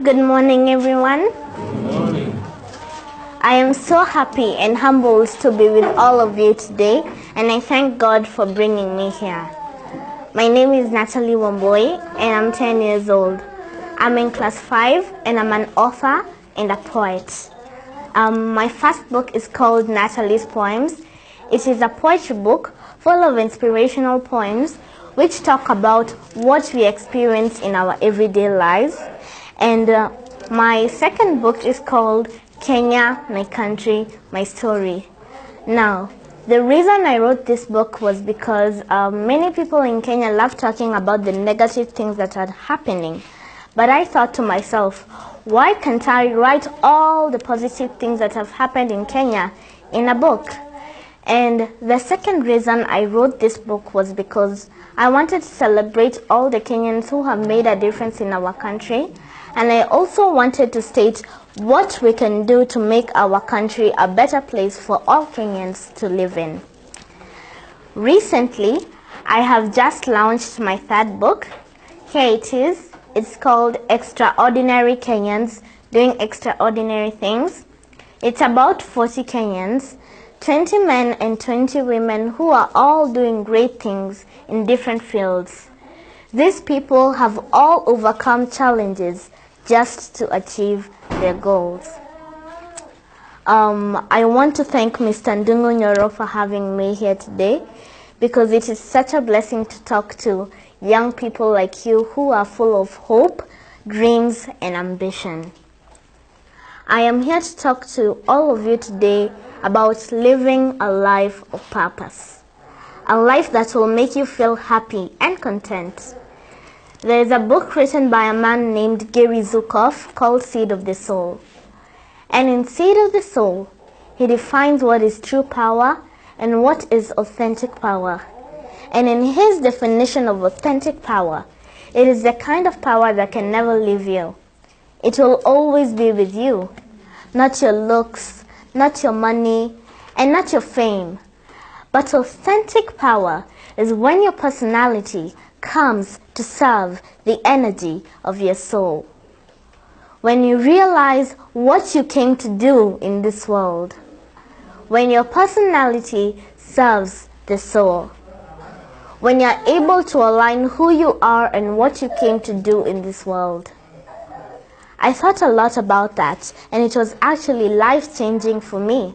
Good morning, everyone. Good morning. I am so happy and humbled to be with all of you today, and I thank God for bringing me here. My name is Nathalie Wambui, and I'm 10 years old. I'm in class 5, and I'm an author and a poet. My first book is called Nathalie's Poems. It is a poetry book full of inspirational poems which talk about what we experience in our everyday lives. And my second book is called Kenya, My Country, My Story. Now, the reason I wrote this book was because many people in Kenya love talking about the negative things that are happening. But I thought to myself, why can't I write all the positive things that have happened in Kenya in a book? And the second reason I wrote this book was because I wanted to celebrate all the Kenyans who have made a difference in our country. And I also wanted to state what we can do to make our country a better place for all Kenyans to live in. Recently, I have just launched my third book. Here it is. It's called Extraordinary Kenyans Doing Extraordinary Things. It's about 40 Kenyans, 20 men and 20 women who are all doing great things in different fields. These people have all overcome challenges just to achieve their goals. I want to thank Mr. Ndungu Nyoro for having me here today, because it is such a blessing to talk to young people like you who are full of hope, dreams, and ambition. I am here to talk to all of you today about living a life of purpose, a life that will make you feel happy and content. There is a book written by a man named Gary Zukav called Seed of the Soul. And in Seed of the Soul, he defines what is true power and what is authentic power. And in his definition of authentic power, it is the kind of power that can never leave you. It will always be with you. Not your looks, not your money, and not your fame. But authentic power is when your personality comes to serve the energy of your soul. When you realize what you came to do in this world. When your personality serves the soul. When you're able to align who you are and what you came to do in this world. I thought a lot about that, and it was actually life-changing for me.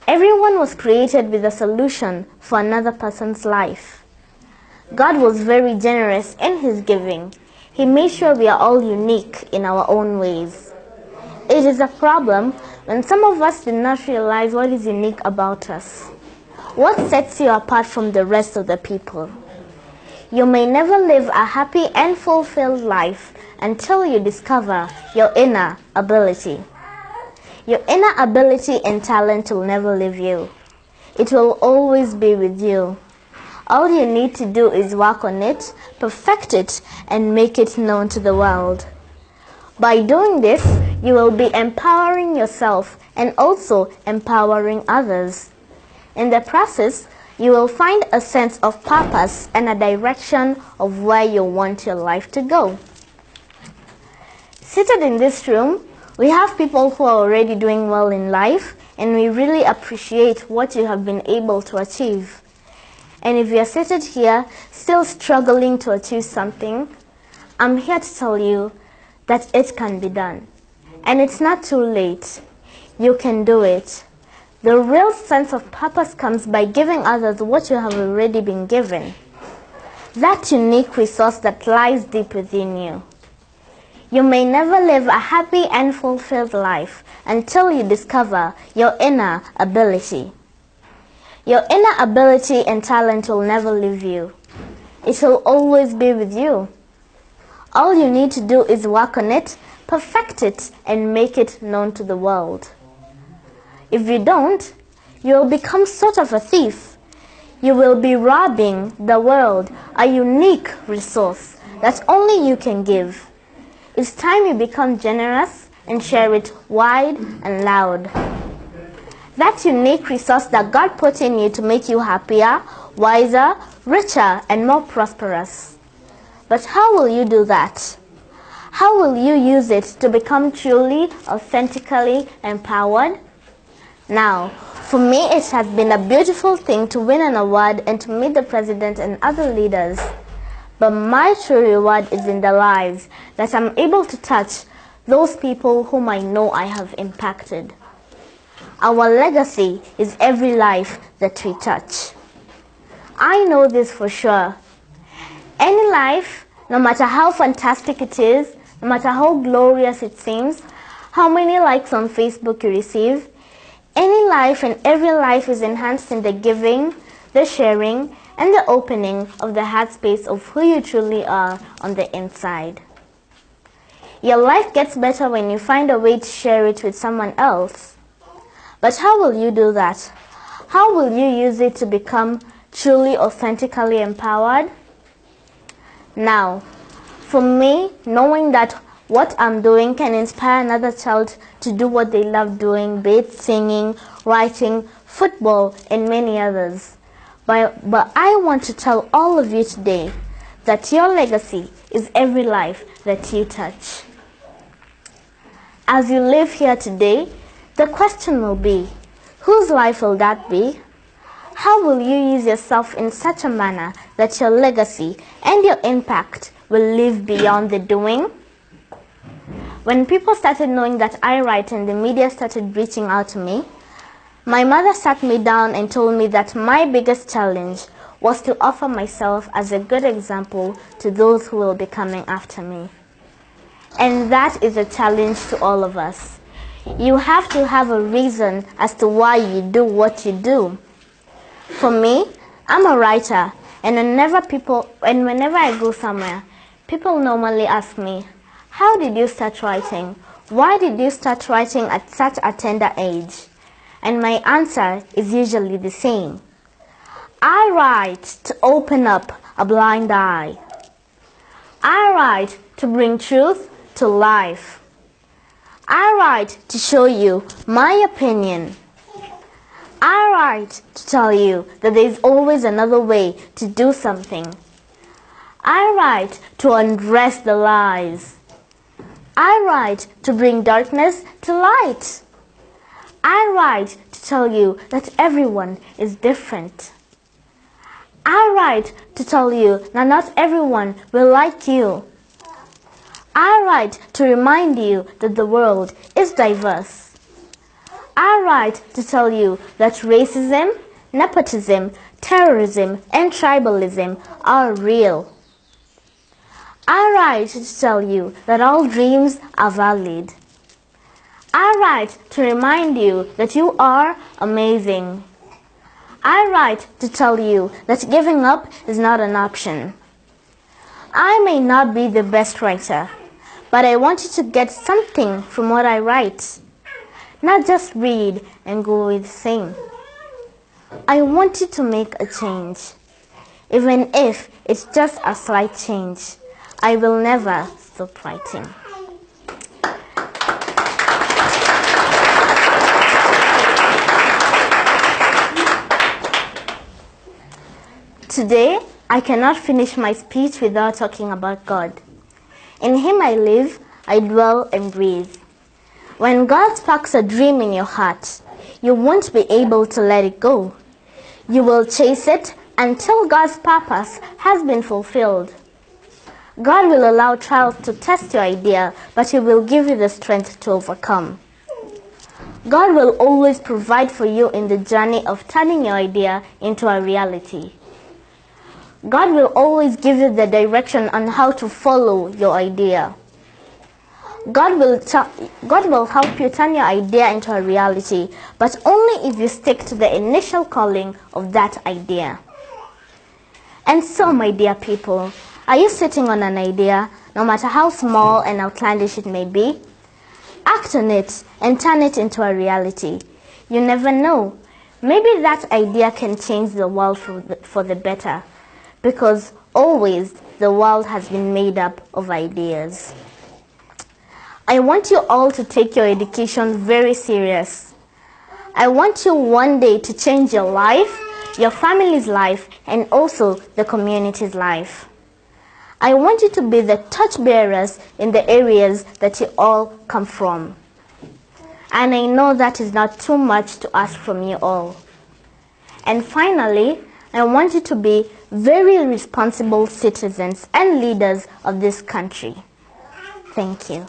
Everyone was created with a solution for another person's life. God was very generous in his giving. He made sure we are all unique in our own ways. It is a problem when some of us do not realize what is unique about us. What sets you apart from the rest of the people? You may never live a happy and fulfilled life until you discover your inner ability. Your inner ability and talent will never leave you. It will always be with you. All you need to do is work on it, perfect it, and make it known to the world. By doing this, you will be empowering yourself and also empowering others. In the process, you will find a sense of purpose and a direction of where you want your life to go. Seated in this room, we have people who are already doing well in life, and we really appreciate what you have been able to achieve. And if you are seated here, still struggling to achieve something, I'm here to tell you that it can be done. And it's not too late. You can do it. The real sense of purpose comes by giving others what you have already been given. That unique resource that lies deep within you. You may never live a happy and fulfilled life until you discover your inner ability. Your inner ability and talent will never leave you. It will always be with you. All you need to do is work on it, perfect it, and make it known to the world. If you don't, you will become sort of a thief. You will be robbing the world a unique resource that only you can give. It's time you become generous and share it wide and loud. That unique resource that God put in you to make you happier, wiser, richer, and more prosperous. But how will you do that? How will you use it to become truly, authentically empowered? Now, for me, it has been a beautiful thing to win an award and to meet the president and other leaders. But my true reward is in the lives that I'm able to touch, those people whom I know I have impacted. Our legacy is every life that we touch. I know this for sure. Any life, no matter how fantastic it is, no matter how glorious it seems, how many likes on Facebook you receive, any life and every life is enhanced in the giving, the sharing, and the opening of the heart space of who you truly are on the inside. Your life gets better when you find a way to share it with someone else. But how will you do that? How will you use it to become truly, authentically empowered? Now, for me, knowing that what I'm doing can inspire another child to do what they love doing, be it singing, writing, football, and many others. But I want to tell all of you today that your legacy is every life that you touch. As you live here today, the question will be, whose life will that be? How will you use yourself in such a manner that your legacy and your impact will live beyond the doing? When people started knowing that I write and the media started reaching out to me, my mother sat me down and told me that my biggest challenge was to offer myself as a good example to those who will be coming after me. And that is a challenge to all of us. You have to have a reason as to why you do what you do. For me, I'm a writer, and whenever I go somewhere, people normally ask me, how did you start writing? Why did you start writing at such a tender age? And my answer is usually the same. I write to open up a blind eye. I write to bring truth to life. I write to show you my opinion. I write to tell you that there is always another way to do something. I write to undress the lies. I write to bring darkness to light. I write to tell you that everyone is different. I write to tell you that not everyone will like you. I write to remind you that the world is diverse. I write to tell you that racism, nepotism, terrorism, and tribalism are real. I write to tell you that all dreams are valid. I write to remind you that you are amazing. I write to tell you that giving up is not an option. I may not be the best writer, but I want you to get something from what I write. Not just read and go away the same. I want you to make a change. Even if it's just a slight change, I will never stop writing. Today, I cannot finish my speech without talking about God. In Him I live, I dwell and breathe. When God sparks a dream in your heart, you won't be able to let it go. You will chase it until God's purpose has been fulfilled. God will allow trials to test your idea, but He will give you the strength to overcome. God will always provide for you in the journey of turning your idea into a reality. God will always give you the direction on how to follow your idea. God will help you turn your idea into a reality, but only if you stick to the initial calling of that idea. And so, my dear people, are you sitting on an idea, no matter how small and outlandish it may be? Act on it and turn it into a reality. You never know. Maybe that idea can change the world for the better. Because always the world has been made up of ideas. I want you all to take your education very serious. I want you one day to change your life, your family's life, and also the community's life. I want you to be the torchbearers in the areas that you all come from. And I know that is not too much to ask from you all. And finally, I want you to be very responsible citizens and leaders of this country. Thank you.